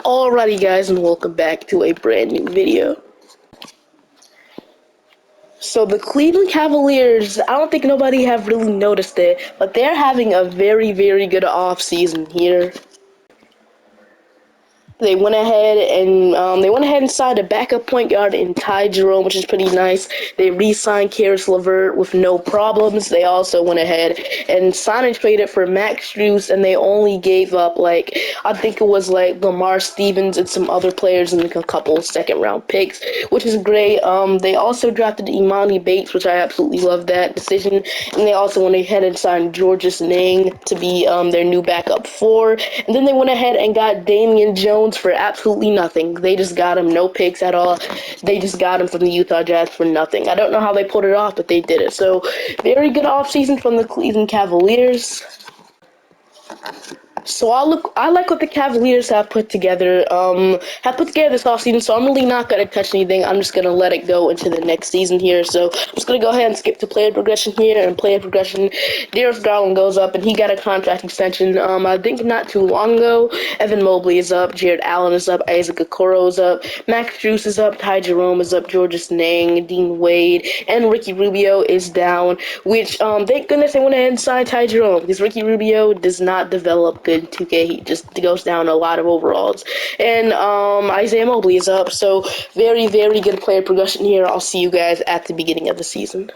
Alrighty guys, and welcome back to a brand new video. So the Cleveland Cavaliers, I don't think nobody have really noticed it, but they're having a very good off season here. They went ahead and signed a backup point guard in Ty Jerome, which is pretty nice. They re-signed Karis LeVert with no problems. They also went ahead and signed and traded for Max Strus, and they only gave up I think it was Lamar Stevens and some other players and a couple second round picks, which is great. They also drafted Imani Bates, which I absolutely love that decision, and they also went ahead and signed Georges Niang to be their new backup four, and then they went ahead and got Damian Jones for absolutely nothing. They just got him, no picks at all. They just got him from the Utah Jazz for nothing. I don't know how they pulled it off, but they did it. So, very good offseason from the Cleveland Cavaliers. So I like what the Cavaliers have put together this offseason, so I'm really not going to touch anything. I'm just going to let it go into the next season here. So I'm just going to go ahead and skip to player progression here, and player progression, Darius Garland goes up, and he got a contract extension, I think not too long ago. Evan Mobley is up, Jared Allen is up, Isaac Okoro is up, Max Strus is up, Ty Jerome is up, Georges Niang, Dean Wade, and Ricky Rubio is down, which, thank goodness they went ahead and signed Ty Jerome, because Ricky Rubio does not develop good in 2K. He just goes down a lot of overalls. And Isaiah Mobley is up, so very good player progression here. I'll see you guys at the beginning of the season.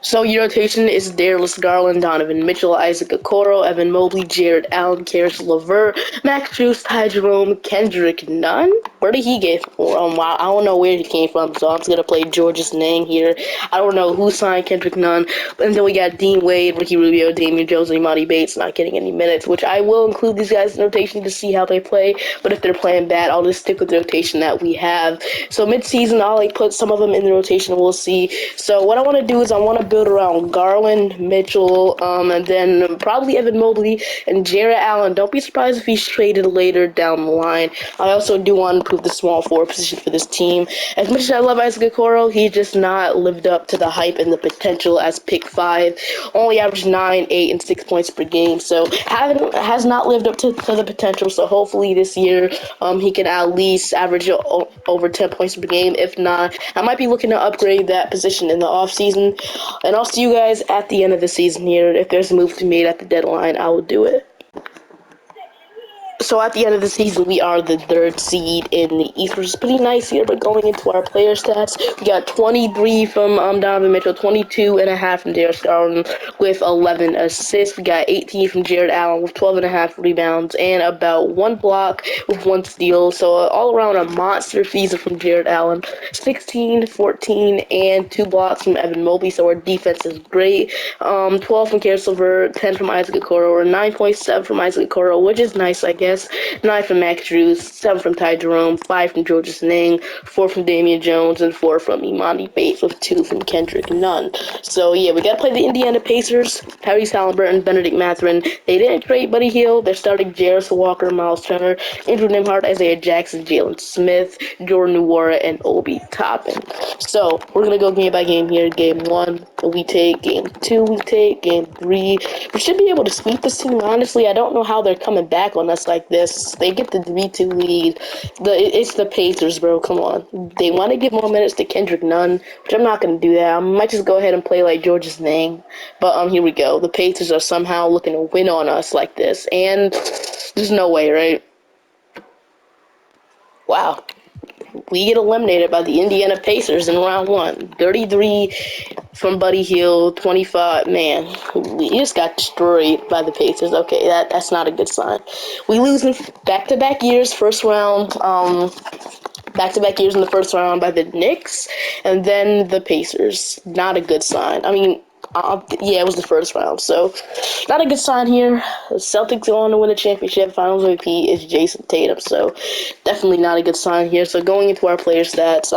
So your rotation is Darius Garland, Donovan Mitchell, Isaac Okoro, Evan Mobley, Jared Allen, Karis LeVert, Max Strus, Ty Jerome, Kendrick Nunn. Where did he get from? I don't know where he came from, so I'm just going to play Georges Niang here. I don't know who signed Kendrick Nunn. And then we got Dean Wade, Ricky Rubio, Damian Jones, and Imani Bates not getting any minutes, which I will include these guys in rotation to see how they play. But if they're playing bad, I'll just stick with the rotation that we have. So mid-season, I'll put some of them in the rotation, and we'll see. So what I want to do is I want to build around Garland, Mitchell, and then probably Evan Mobley and Jared Allen. Don't be surprised if he's traded later down the line. I also do want to improve the small forward position for this team. As much as I love Isaac Okoro, he's just not lived up to the hype and the potential as pick 5. Only averaged 9, 8, and 6 points per game. So has not lived up to the potential. So hopefully this year he can at least average over 10 points per game. If not, I might be looking to upgrade that position in the offseason. And I'll see you guys at the end of the season here. If there's a move to be made at the deadline, I will do it. So at the end of the season, we are the 3rd seed in the East, which is pretty nice here. But going into our player stats, we got 23 from Donovan Mitchell, 22.5 from Darius Garland with 11 assists. We got 18 from Jared Allen with 12.5 rebounds and about 1 block with 1 steal. So all around a monster season from Jared Allen. 16, 14, and 2 blocks from Evan Mobley. So our defense is great. 12 from Karis LeVert, 10 from Isaac Okoro, or 9.7 from Isaac Okoro, which is nice, I guess. 9 from Max Strus, 7 from Ty Jerome, 5 from Georges Niang, 4 from Damian Jones, and 4 from Imani Bates, with 2 from Kendrick Nunn. So yeah, we gotta play the Indiana Pacers. Tyrese Halliburton, Benedict Mathurin. They didn't trade Buddy Hield. They're starting Jarris Walker, Miles Turner, Andrew Nembhard, Isaiah Jackson, Jalen Smith, Jordan Nwora, and Obi Toppin. So we're gonna go game by game here. Game 1, we take. Game 2, we take. Game 3, we should be able to sweep this team. Honestly, I don't know how they're coming back on us like this. They get the 3-2 lead. It's the Pacers, bro. Come on. They want to give more minutes to Kendrick Nunn, which I'm not going to do that. I might just go ahead and play like Georges Niang. But here we go. The Pacers are somehow looking to win on us like this. And there's no way, right? Wow. We get eliminated by the Indiana Pacers in round 1. 33 from Buddy Hield, 25. Man, we just got destroyed by the Pacers. Okay, that's not a good sign. We lose in back-to-back years, first round, back-to-back years in the first round by the Knicks, and then the Pacers. Not a good sign. I mean, yeah, it was the first round, so not a good sign here. The Celtics going to win the championship. Finals MVP is Jason Tatum, so definitely not a good sign here. So going into our player stats,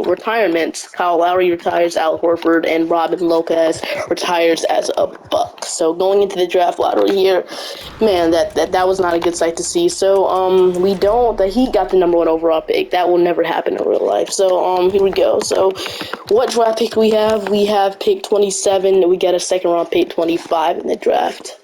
retirements. Kyle Lowry retires, Al Horford, and Robin Lopez retires as a Buck. So going into the draft lottery here, man, that was not a good sight to see. So the Heat got the #1 overall pick. That will never happen in real life. So here we go. So what draft pick we have? We have pick 27. We get a second round pick 25 in the draft.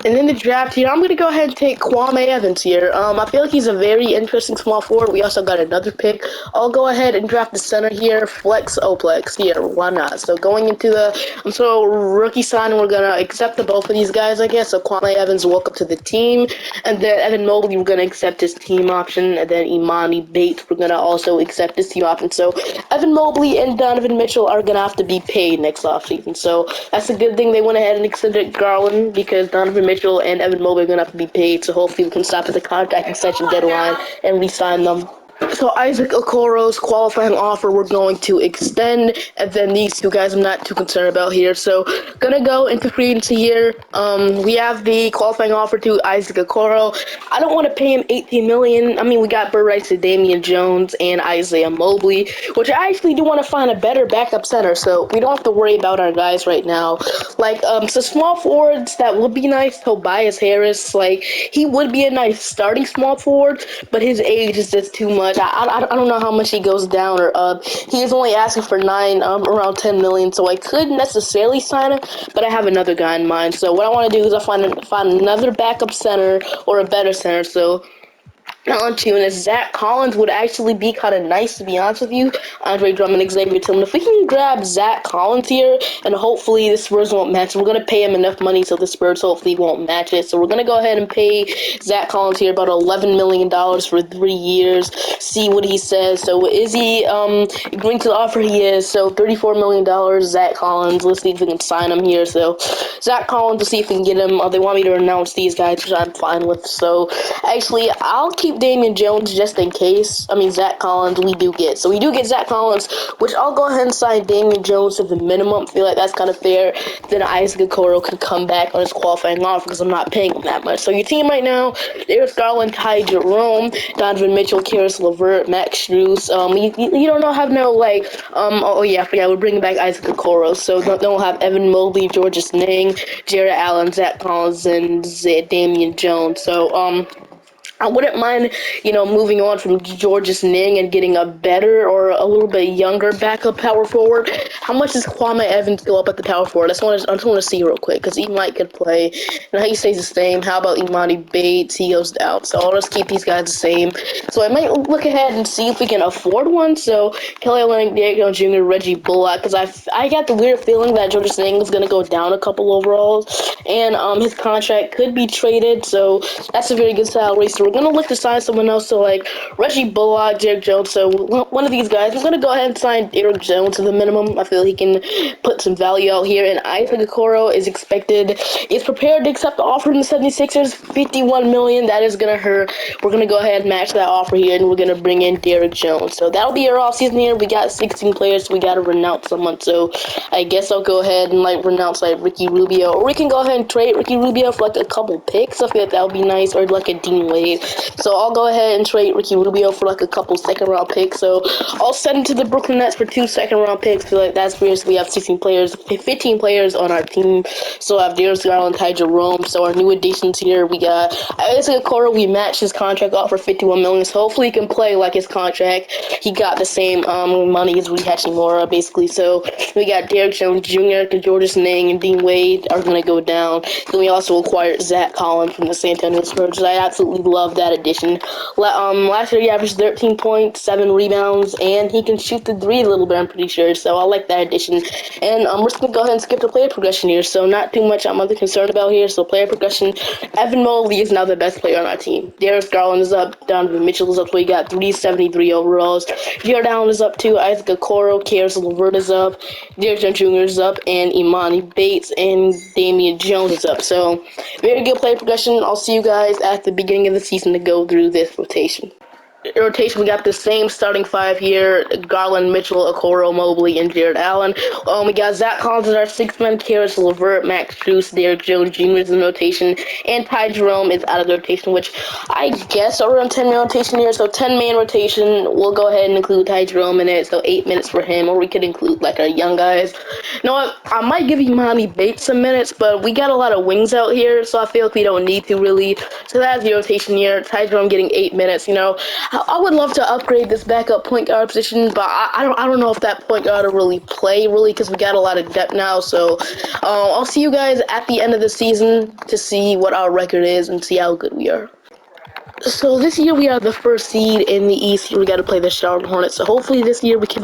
And in the draft here, I'm going to go ahead and take Kwame Evans here. I feel like he's a very interesting small forward. We also got another pick. I'll go ahead and draft the center here, Flex Oplex here. Why not? So going into so rookie signing, we're going to accept the both of these guys, I guess. So Kwame Evans will welcome to the team. And then Evan Mobley, we're going to accept his team option. And then Imani Bates, we're going to also accept his team option. So Evan Mobley and Donovan Mitchell are going to have to be paid next offseason. So that's a good thing. They went ahead and extended Garland because Donovan Mitchell and Evan Mobley are going to have to be paid. So hopefully we can stop at the contract extension deadline and re-sign them. So Isaac Okoro's qualifying offer we're going to extend, and then these two guys I'm not too concerned about here. So gonna go into free agency here. We have the qualifying offer to Isaac Okoro. I don't want to pay him $18 million. I mean, we got Bird rights to Damian Jones and Isaiah Mobley, which I actually do want to find a better backup center. So we don't have to worry about our guys right now. Like so small forwards that would be nice. Tobias Harris, like he would be a nice starting small forward, but his age is just too much. I don't know how much he goes down or up. He is only asking for around 10 million, so I could necessarily sign him, but I have another guy in mind. So what I want to do is I find another backup center or a better center. So on to, and Zach Collins would actually be kind of nice, to be honest with you. Andre Drummond, Xavier Tillman. If we can grab Zach Collins here, and hopefully the Spurs won't match, we're going to pay him enough money so the Spurs hopefully won't match it. So we're going to go ahead and pay Zach Collins here about $11 million for 3 years, see what he says. So is he agreeing to the offer? He is. So $34 million, Zach Collins. Let's see if we can sign him here. So Zach Collins, let's see if we can get him. They want me to announce these guys, which I'm fine with. So actually, I'll keep Damian Jones just in case. I mean, Zach Collins, we do get. So we do get Zach Collins, which I'll go ahead and sign Damian Jones to the minimum. I feel like that's kind of fair. Then Isaac Okoro can come back on his qualifying offer because I'm not paying him that much. So your team right now, there's Garland, Ty Jerome, Donovan Mitchell, Karis LeVert, Max Strus. You don't know, have no, like, oh yeah, I forgot, we're bringing back Isaac Okoro. So don't have Evan Mobley, Georges Niang, Jared Allen, Zach Collins, and Damian Jones. So, I wouldn't mind, moving on from Georges Niang and getting a better or a little bit younger backup power forward. How much does Kwame Evans go up at the power forward? I just want to see real quick because he might could play. And he stays the same. How about Imani Bates? He goes down. So I'll just keep these guys the same. So I might look ahead and see if we can afford one. So Kelly Olynyk, Derrick Jones Jr., Reggie Bullock, because I got the weird feeling that Georges Niang is going to go down a couple overalls, and his contract could be traded. So that's a very good salary. So we're going to look to sign someone else, so like Reggie Bullock, Derrick Jones, so one of these guys. I'm going to go ahead and sign Derrick Jones to the minimum. I feel he can put some value out here, and Isaac Okoro is prepared to accept the offer from the 76ers, $51 million. That is going to hurt. We're going to go ahead and match that offer here, and we're going to bring in Derrick Jones. So that'll be our offseason here. We got 16 players, so we got to renounce someone. So I guess I'll go ahead and renounce Ricky Rubio, or we can go ahead and trade Ricky Rubio for a couple picks. I feel like that would be nice, or a Dean Wade. So I'll go ahead and trade Ricky Rubio for a couple second-round picks. So I'll send him to the Brooklyn Nets for 2 second-round picks. I feel like that's weird. So we have 15 players on our team. So I have Darius Garland, Ty Jerome. So our new additions here, we got Isaac Okoro. We matched his contract off for $51 million. So hopefully he can play like his contract. He got the same money as Rui Hachimura, basically. So we got Derrick Jones Jr., Georges Niang, and Dean Wade are going to go down. Then we also acquired Zach Collins from the San Antonio Spurs. I absolutely love that addition. Last year he averaged 13 points, 7 rebounds, and he can shoot the 3 a little bit, I'm pretty sure. So I like that addition. And we're just going to go ahead and skip the player progression here. So not too much I'm other concerned about here. So player progression, Evan Mobley is now the best player on our team. Darius Garland is up, Donovan Mitchell is up, so he got 373 overalls. Jared Allen is up too, Isaac Okoro, Karis LeVert is up, Derrick Jones Jr. is up, and Imani Bates and Damian Jones is up. So very good player progression. I'll see you guys at the beginning of the season to go through this rotation. We got the same starting 5 here: Garland, Mitchell, Okoro, Mobley, and Jared Allen. We got Zach Collins as our 6th man, Karis LeVert, Max Strus, Derrick Jones Jr. is in rotation, and Ty Jerome is out of the rotation, which I guess are around 10-man rotation here. So 10-man rotation, we'll go ahead and include Ty Jerome in it, so 8 minutes for him, or we could include our young guys. You know what? I might give Imani Bates some minutes, but we got a lot of wings out here, so I feel like we don't need to really. So that's the rotation here. Ty Jerome getting 8 minutes. I would love to upgrade this backup point guard position, but I don't know if that point guard will really play because we got a lot of depth now. So I'll see you guys at the end of the season to see what our record is and see how good we are. So this year we are the first seed in the East. We got to play the Charlotte Hornets. So hopefully this year we can,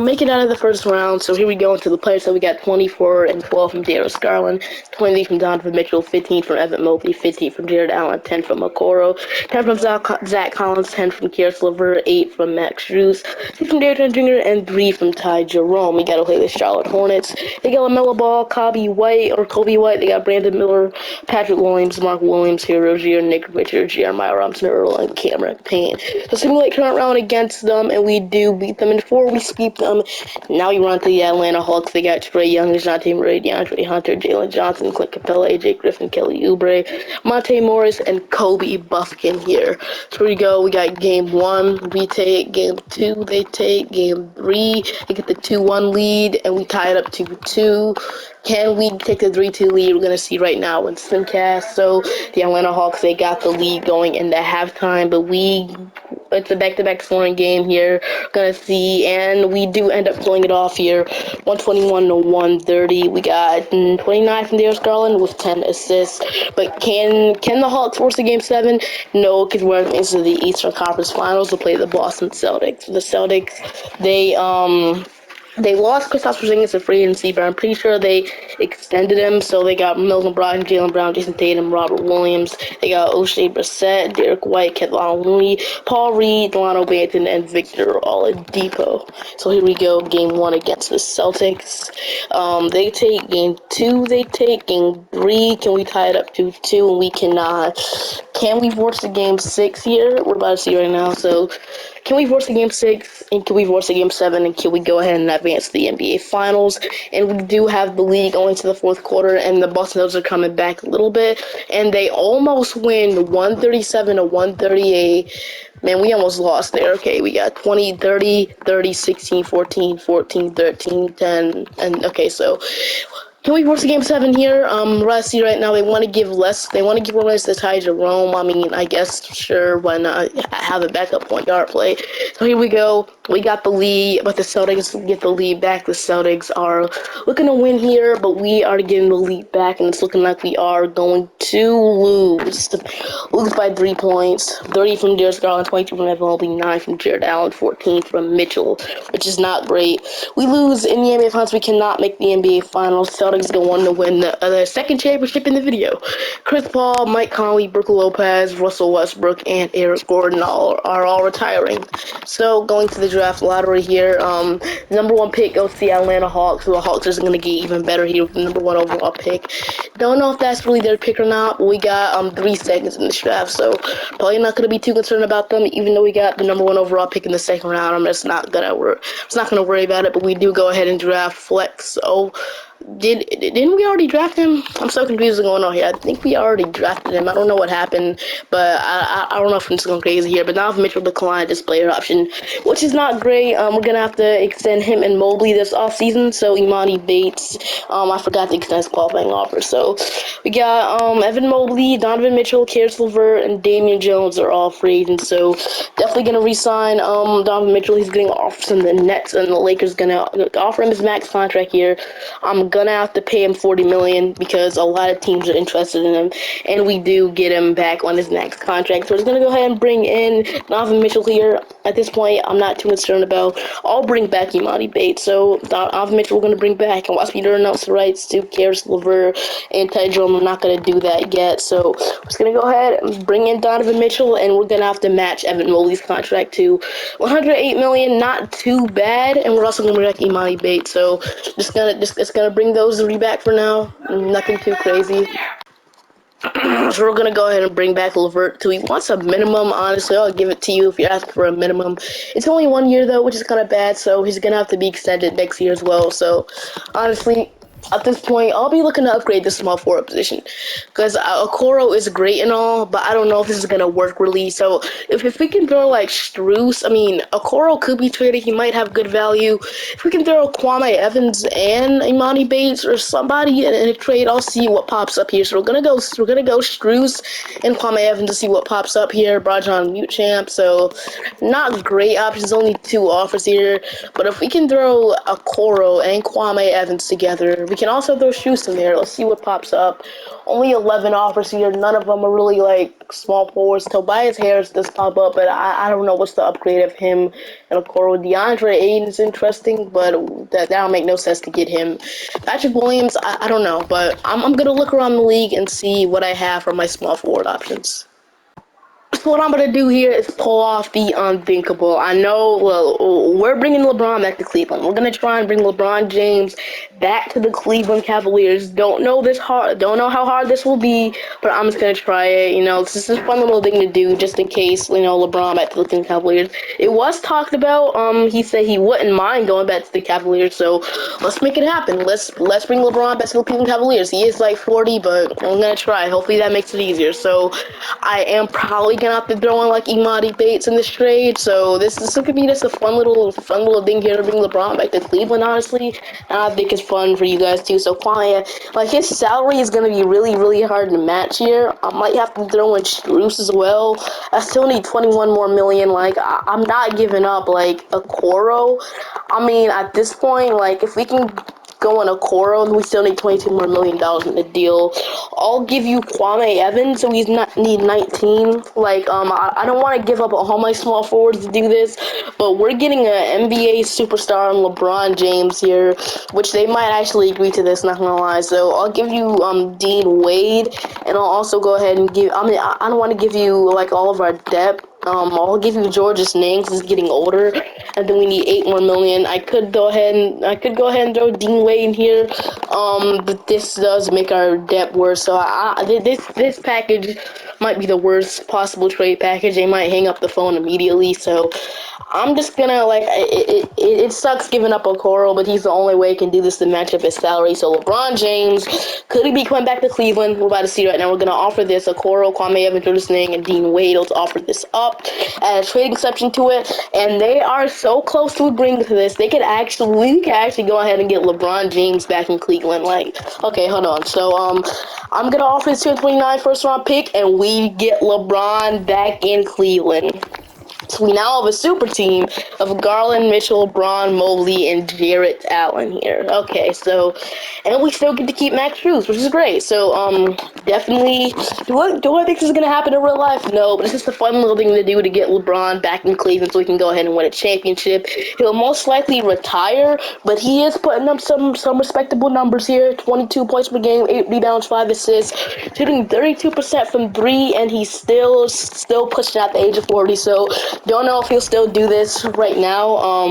make it out of the first round. So here we go into the players. So we got 24 and 12 from Darius Garland, 20 from Donovan Mitchell, 15 from Evan Mobley, 15 from Jared Allen, 10 from Okoro, 10 from Zach Collins, 10 from Karis LeVert, 8 from Max Strus, 6 from Derrick Jones Jr., and 3 from Ty Jerome. We got to play the Charlotte Hornets. They got LaMelo Ball, Kobe White. They got Brandon Miller, Patrick Williams, Mark Williams, Hero Rozier, Nick Richards, Jeremiah Robinson Earl, and Cameron Payne. So simulate current round against them, and we do beat them. And before we sweep them, now we run to the Atlanta Hawks. They got Trae Young, DeJounte Murray, DeAndre Hunter, Jalen Johnson, Clint Capella, AJ Griffin, Kelly Oubre, Monte Morris, and Kobe Buffkin here. So here we go. We got game 1. We take game 2. They take game 3. They get the 2-1 lead, and we tie it up 2-2. Can we take the 3-2 lead? We're going to see right now in Simcast. So the Atlanta Hawks, they got the lead going into halftime, but it's a back-to-back scoring game here. We're going to see, and we do end up pulling it off here, 121 to 130. We got 29 from Darius Garland with 10 assists. But can the Hawks force a game 7? No, because we're into the Eastern Conference Finals to play the Boston Celtics. The Celtics, they lost Kristaps Porzingis to free agency, but I'm pretty sure they extended him. So they got Melvin Brogdon, Jaylen Brown, Jason Tatum, Robert Williams. They got O'Shea Brissett, Derek White, Kevon Looney, Paul Reed, Delano Banton, and Victor Oladipo. So here we go, game 1 against the Celtics. They take game 2. They take game 3. Can we tie it up 2-2? And we cannot. Can we force the game 6 here? We're about to see right now. So can we force the game 6? And can we force the game 7? And can we go ahead and advance to the NBA Finals? And we do have the lead going to the fourth quarter, and the Boston Celtics are coming back a little bit, and they almost win 137 to 138. Man, we almost lost there. Okay, we got 20, 30, 30, 16, 14, 14, 13, 10, and okay, so can we force the game 7 here? What I see right now, they want to give less to Ty Jerome. I mean, I guess, sure, why not have a backup point guard play? So here we go. We got the lead, but the Celtics get the lead back. The Celtics are looking to win here, but we are getting the lead back, and it's looking like we are going to lose. Lose by 3 points. 30 from Darius Garland, 22 from Evan Mobley, 9 from Jared Allen, 14 from Mitchell, which is not great. We lose in the NBA Finals. We cannot make the NBA Finals. Celtics go on to win the second championship in the video. Chris Paul, Mike Conley, Brook Lopez, Russell Westbrook, and Eric Gordon are all retiring. So going to the draft lottery here, number 1 pick goes to the Atlanta Hawks. So the Hawks are going to get even better here with the number 1 overall pick. Don't know if that's really their pick or not, but we got 3 seconds in this draft, so probably not going to be too concerned about them. Even though we got the number 1 overall pick in the second round, I'm just not gonna worry about it. But we do go ahead and draft Flex. Oh, didn't we already draft him? I'm so confused what's going on here. I think we already drafted him. I don't know what happened, but I don't know if I'm just going crazy here. But now if Mitchell declined his player option, which is not great. We're gonna have to extend him and Mobley this offseason. So Imani Bates, I forgot to extend his qualifying offer. So we got Evan Mobley, Donovan Mitchell, Karis LeVert, and Damian Jones are all free agents. So definitely gonna re-sign Donovan Mitchell. He's getting offers from the Nets, and the Lakers gonna offer him his max contract here. I'm gonna have to pay him $40 million because a lot of teams are interested in him, and we do get him back on his next contract. So we're gonna go ahead and bring in Donovan Mitchell here. At this point, I'm not too concerned about. I'll bring back Imani Bates. So Donovan Mitchell we're gonna bring back, and watch me announce the rights to Karis LeVert and Ty Jerome. I'm not gonna do that yet. So we're just gonna go ahead and bring in Donovan Mitchell, and we're gonna have to match Evan Mobley's contract to $108 million. Not too bad, and we're also gonna bring back Imani Bates. So it's gonna bring those three back for now. Nothing too crazy. So we're gonna go ahead and bring back LeVert too. He wants a minimum. Honestly, I'll give it to you if you're asking for a minimum. It's only 1 year though, which is kind of bad. So he's gonna have to be extended next year as well. So honestly, At this point, I'll be looking to upgrade the small forward position because Okoro is great and all, but I don't know if this is gonna work really. So if we can throw like Struce, I mean Okoro could be traded. He might have good value. If we can throw Kwame Evans and Imani Bates or somebody in a trade, I'll see what pops up here. So we're gonna go Struce and Kwame Evans to see what pops up here. Brajan Mute Champ. So not great options. Only two offers here. But if we can throw Okoro and Kwame Evans together, we can also throw Shoes in there. Let's see what pops up. Only 11 offers here. None of them are really like small forwards. Tobias Harris does pop up, but I don't know what's the upgrade of him and Okoro. DeAndre Ayton is interesting, but that'll make no sense to get him. Patrick Williams, I don't know, but I'm gonna look around the league and see what I have for my small forward options. So what I'm gonna do here is pull off the unthinkable. I know, well, we're bringing LeBron back to Cleveland. We're gonna try and bring LeBron James back to the Cleveland Cavaliers. Don't know how hard this will be, but I'm just gonna try it. It's just a fun little thing to do, just in case, LeBron back to the Cleveland Cavaliers. It was talked about. He said he wouldn't mind going back to the Cavaliers. So let's make it happen. Let's bring LeBron back to the Cleveland Cavaliers. He is like 40, but I'm gonna try. Hopefully that makes it easier. So I am probably gonna have to throw in like Imani Bates in this trade. So this could be just a fun little thing here to bring LeBron back to Cleveland, honestly. And I think it's fun for you guys too. So Kwame, like his salary is gonna be really, really hard to match here. I might have to throw in Struce as well. I still need 21 more million. Like I'm not giving up like a Coro. I mean, at this point, like if we can go on a Coro, we still need $22 more million in the deal. I'll give you Kwame Evans, so he's not need 19. Like, I don't want to give up all my small forwards to do this, but we're getting an NBA superstar in LeBron James here, which they might actually agree to this. Not gonna lie. So I'll give you Dean Wade, and I'll also go ahead and give. I mean, I don't want to give you like all of our depth. I'll give you George's name because he's getting older, and then we need 8 more million. I could go ahead and throw Dean Wade in here, but this does make our depth worse. So this package might be the worst possible trade package. They might hang up the phone immediately. So I'm just gonna like it sucks giving up Okoro, but he's the only way he can do this to match up his salary. So LeBron James could he be coming back to Cleveland? We're about to see right now. We're gonna offer this Okoro, Kwame Evans, Jordan Sning, and Dean Wade to offer this up as a trading exception to it, and they are so close to agreeing to this. We could actually go ahead and get LeBron James back in Cleveland. Like, okay, hold on. So I'm gonna offer this 229 first round pick, and we get LeBron back in Cleveland. So we now have a super team of Garland, Mitchell, Braun, Mobley, and Jarrett Allen here. Okay, so, and we still get to keep Max Strus, which is great. So, definitely, do I think this is going to happen in real life? No, but it's just a fun little thing to do to get LeBron back in Cleveland so we can go ahead and win a championship. He'll most likely retire, but he is putting up some respectable numbers here. 22 points per game, 8 rebounds, 5 assists, shooting 32% from 3, and he's still pushing out the age of 40. So, don't know if he'll still do this right now,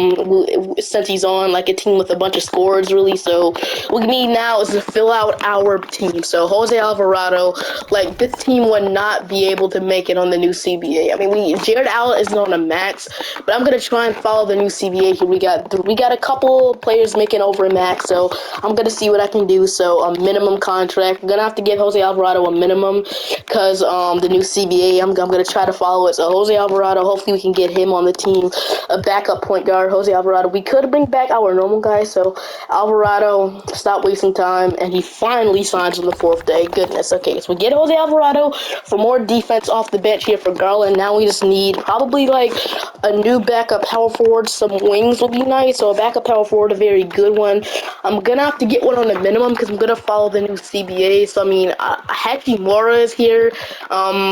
since he's on like a team with a bunch of scorers, really. So what we need now is to fill out our team. So Jose Alvarado, like this team would not be able to make it on the new CBA. I mean, Jared Allen is on a max, but I'm gonna try and follow the new CBA here. We got a couple players making over a max, so I'm gonna see what I can do. So a minimum contract. I'm gonna have to give Jose Alvarado a minimum because the new CBA. I'm gonna try to follow it. So Jose Alvarado, hopefully we can get him on the team. A backup point guard, Jose Alvarado. We could bring back our normal guy, so Alvarado, stop wasting time, and he finally signs on the 4th day. Goodness. Okay, so we get Jose Alvarado for more defense off the bench here for Garland. Now we just need probably like a new backup power forward. Some wings would be nice, so a backup power forward, a very good one. I'm gonna have to get one on the minimum because I'm gonna follow the new CBA. So I mean, Hachimura is here.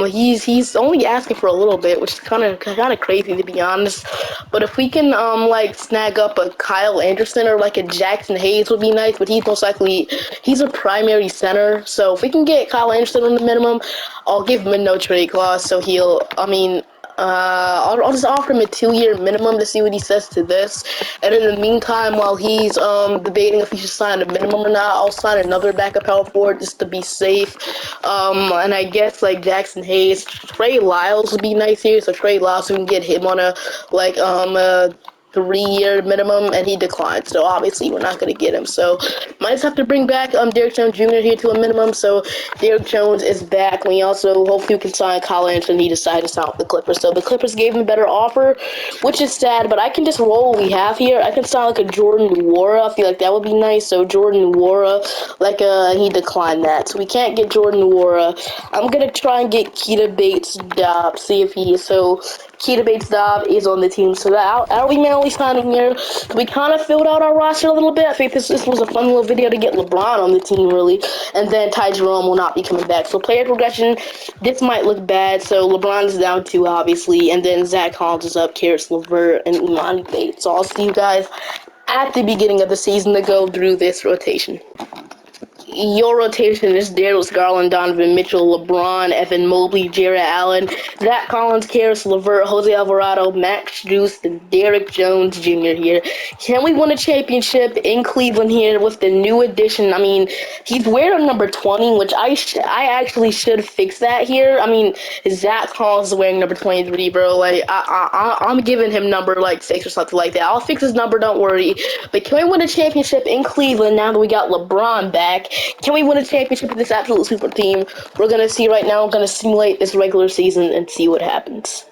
He's only asking for a little bit, which is kind of crazy to be honest. But if we can like snag up a Kyle Anderson or like a Jackson Hayes would be nice. But he's a primary center. So if we can get Kyle Anderson on the minimum, I'll give him a no trade clause. So I'll just offer him a 2-year minimum to see what he says to this. And in the meantime, while he's debating if he should sign a minimum or not, I'll sign another backup power forward just to be safe. And I guess like Jackson Hayes, Trey Lyles would be nice here. So Trey Lyles, we can get him on a 3-year minimum, and he declined. So obviously we're not going to get him. So might just have to bring back Derrick Jones Jr. here to a minimum. So Derrick Jones is back. We also hopefully we can sign Kyle Anderson. He decided to sign with the Clippers. So the Clippers gave him a better offer, which is sad. But I can just roll what we have here. I can sign like a Jordan Nwora. I feel like that would be nice. So Jordan Nwora, he declined that. So we can't get Jordan Nwora. I'm gonna try and get Keita Bates-Diop. See if he Keita Bates-Diop is on the team. So that'll be my only signing here. We kind of filled out our roster a little bit. I think this was a fun little video to get LeBron on the team, really. And then Ty Jerome will not be coming back. So player progression, this might look bad. So LeBron is down 2, obviously. And then Zach Collins is up, Karis LeVert, and Imani Bates. So I'll see you guys at the beginning of the season to go through this rotation. Your rotation is Darius Garland, Donovan Mitchell, LeBron, Evan Mobley, Jarrett Allen, Zach Collins, Karis LeVert, Jose Alvarado, Max Strus, and Derrick Jones Jr. here. Can we win a championship in Cleveland here with the new addition? I mean, he's wearing number 20, which I actually should fix that here. I mean, Zach Collins is wearing number 23, bro. Like, I'm giving him number, 6 or something like that. I'll fix his number, don't worry. But can we win a championship in Cleveland now that we got LeBron back? Can we win a championship with this absolute super team? We're going to see right now. We're going to simulate this regular season and see what happens.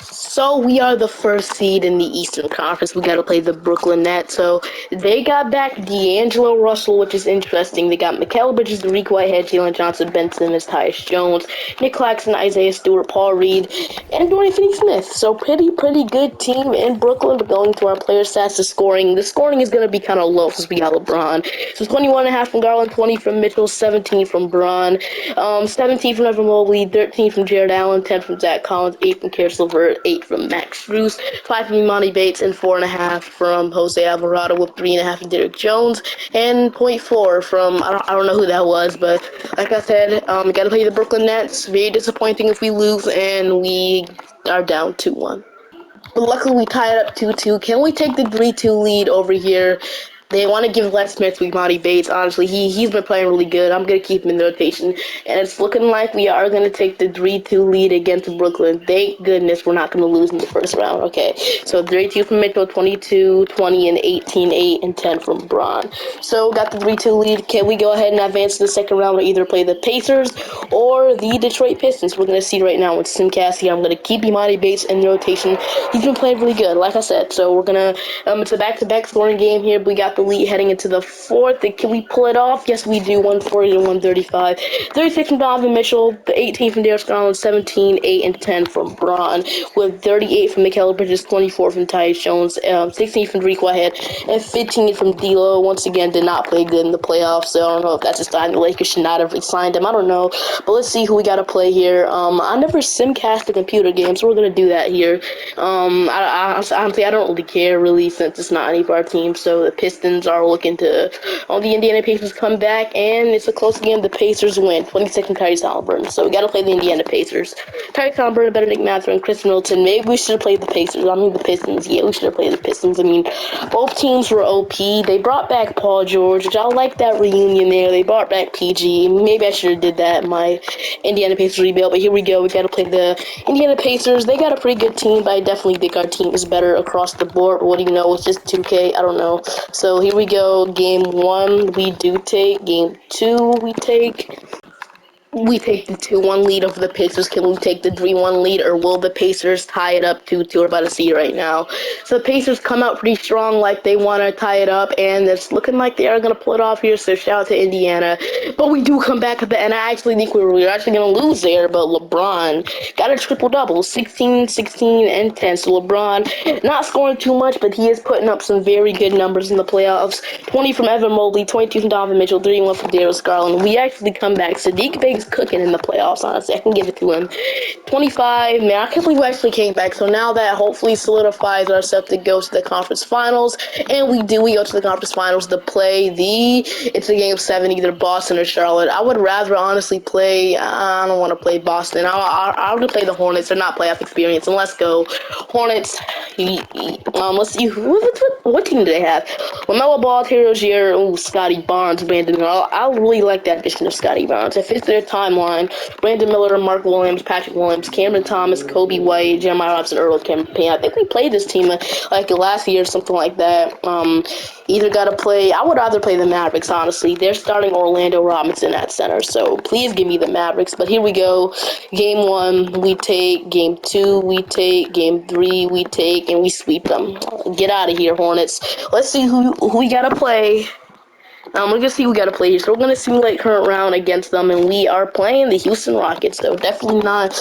So we are the first seed in the Eastern Conference. We got to play the Brooklyn Nets. So they got back D'Angelo Russell, which is interesting. They got Mikal Bridges, Dariq Whitehead, Jalen Johnson, Ben Simmons, Tyus Jones, Nick Claxton, Isaiah Stewart, Paul Reed, and Dorian Finney-Smith. So pretty good team in Brooklyn. But going to our player stats, the scoring is going to be kind of low since we got LeBron. So 21.5 from Garland, 20 from Mitchell, 17 from Braun, 17 from Evan Mobley, 13 from Jarrett Allen, 10 from Zach Collins, 8 from Karis LeVert, 8 from Max Strus, 5 from Imani Bates, and 4.5 from Jose Alvarado, with 3.5 from Derrick Jones, and 0.4 from, I don't know who that was, but like I said, we gotta play the Brooklyn Nets. Very disappointing if we lose, and we are down 2-1. But luckily we tied up 2-2. Can we take the 3-2 lead over here? They want to give Les Smith to Imani Bates. Honestly, he's been playing really good. I'm going to keep him in the rotation. And it's looking like we are going to take the 3-2 lead against Brooklyn. Thank goodness we're not going to lose in the first round. Okay, so 3-2 from Mitchell, 22, 20, and 18, 8, and 10 from Braun. So got the 3-2 lead. Can we go ahead and advance to the second round? We'll either play the Pacers or the Detroit Pistons. We're going to see right now with Simcast here. I'm going to keep Imani Bates in the rotation. He's been playing really good, like I said. So we're going to, it's a back-to-back scoring game here. We got the lead heading into the fourth. Can we pull it off? Yes, we do. 140 to 135. 36 from Donovan Mitchell, the 18 from Darius Garland, 17, 8, and 10 from Braun, with 38 from Mikal Bridges, 24 from Tyus Jones, 16 from Dariq Whitehead, and 15 from D'Lo. Once again, did not play good in the playoffs, so I don't know if that's a sign the Lakers should not have re-signed him. I don't know, but let's see who we got to play here. I never simcast a computer game, so we're going to do that here. Honestly, I don't really care, really, since it's not any of our teams, so the Pistons are looking to, the Indiana Pacers come back, and it's a close game. The Pacers win, 22nd Tyrese Halliburton. So we got to play the Indiana Pacers. Tyrese Halliburton, better Nick Mather, and Chris Middleton. Maybe we should have played the Pacers. I mean the Pistons. Yeah, we should have played the Pistons. I mean, both teams were OP. They brought back Paul George, which I like that reunion there. They brought back PG. Maybe I should have did that in my Indiana Pacers rebuild. But here we go. We got to play the Indiana Pacers. They got a pretty good team, but I definitely think our team is better across the board. What do you know? It's just 2K. I don't know. So here we go. Game 1, we do take. Game 2, we take. We take the 2-1 lead over the Pacers. Can we take the 3-1 lead, or will the Pacers tie it up 2-2? We're about to see right now. So the Pacers come out pretty strong, like they want to tie it up, and it's looking like they are going to pull it off here, so shout out to Indiana. But we do come back at the end. I actually think we were actually going to lose there, but LeBron got a triple-double, 16, 16, and 10. So LeBron not scoring too much, but he is putting up some very good numbers in the playoffs. 20 from Evan Mobley, 22 from Donovan Mitchell, 31 from Darius Garland. We actually come back. Sadiq Bey cooking in the playoffs, honestly. I can give it to him. 25, man, I can't believe we actually came back. So now that hopefully solidifies ourselves to go to the conference finals, and we go to the conference finals to play it's a game 7, either Boston or Charlotte. I would rather honestly play, I don't want to play Boston. I would play the Hornets. They're not playoff experience, and let's go. Hornets, let's see, what team do they have? LaMelo Ball, Terry Rozier, Scotty Barnes, Brandon. I really like that addition of Scotty Barnes. If it's their timeline. Brandon Miller, Mark Williams, Patrick Williams, Cameron Thomas, Kobe White, Jeremiah Robinson, Earl, Cameron Payne. I think we played this team like last year or something like that. Either got to play. I would rather play the Mavericks, honestly. They're starting Orlando Robinson at center, so please give me the Mavericks. But here we go. Game 1, we take. Game 2, we take. Game 3, we take, and we sweep them. Get out of here, Hornets. Let's see who we gotta play. We're gonna see who we gotta play here. So we're gonna simulate current round against them, and we are playing the Houston Rockets. Though definitely not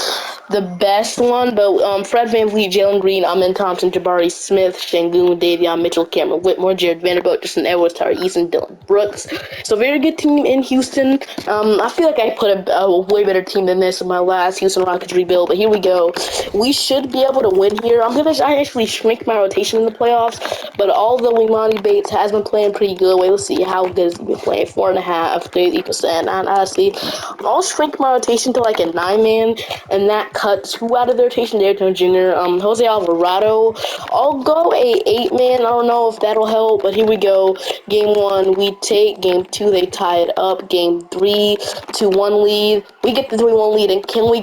the best one, but Fred VanVleet, Jalen Green, Amen Thompson, Jabari Smith, Şengün, Davion Mitchell, Cameron Whitmore, Jared Vanderbilt, Justin Edwards, Tari Eason, Dylan Brooks. So very good team in Houston. I feel like I put a way better team than this in my last Houston Rockets rebuild, but here we go. We should be able to win here. I actually shrink my rotation in the playoffs, but although Imani Bates has been playing pretty good, let's see how good has he been playing. 4.5, 30%. And honestly, I'll shrink my rotation to like a 9-man, and that cuts 2 out of the rotation. Derrick Jones Jr., Jose Alvarado. I'll go a 8-man. I don't know if that'll help, but here we go. Game 1, we take. Game 2, they tie it up. Game 3, 2-1 lead. We get the 3-1 lead, and can we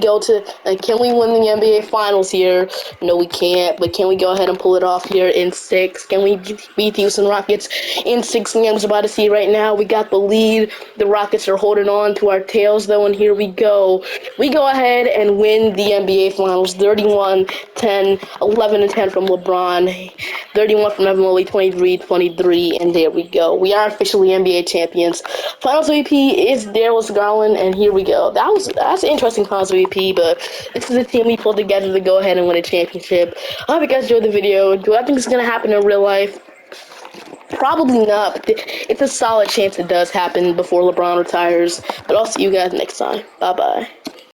win the NBA Finals here? No, we can't, but can we go ahead and pull it off here in 6? Can we beat the Houston Rockets in 6 games? About to see right now, we got the lead. The Rockets are holding on to our tails, though, and here we go. We go ahead and win the NBA Finals, 31-10, 11-10 from LeBron, 31 from Evan Mobley, 23-23, and there we go. We are officially NBA champions. Finals MVP is Darius Garland, and here we go. That's an interesting Finals MVP, but this is a team we pulled together to go ahead and win a championship. I hope you guys enjoyed the video. Do I think it's going to happen in real life? Probably not, but it's a solid chance it does happen before LeBron retires. But I'll see you guys next time. Bye-bye.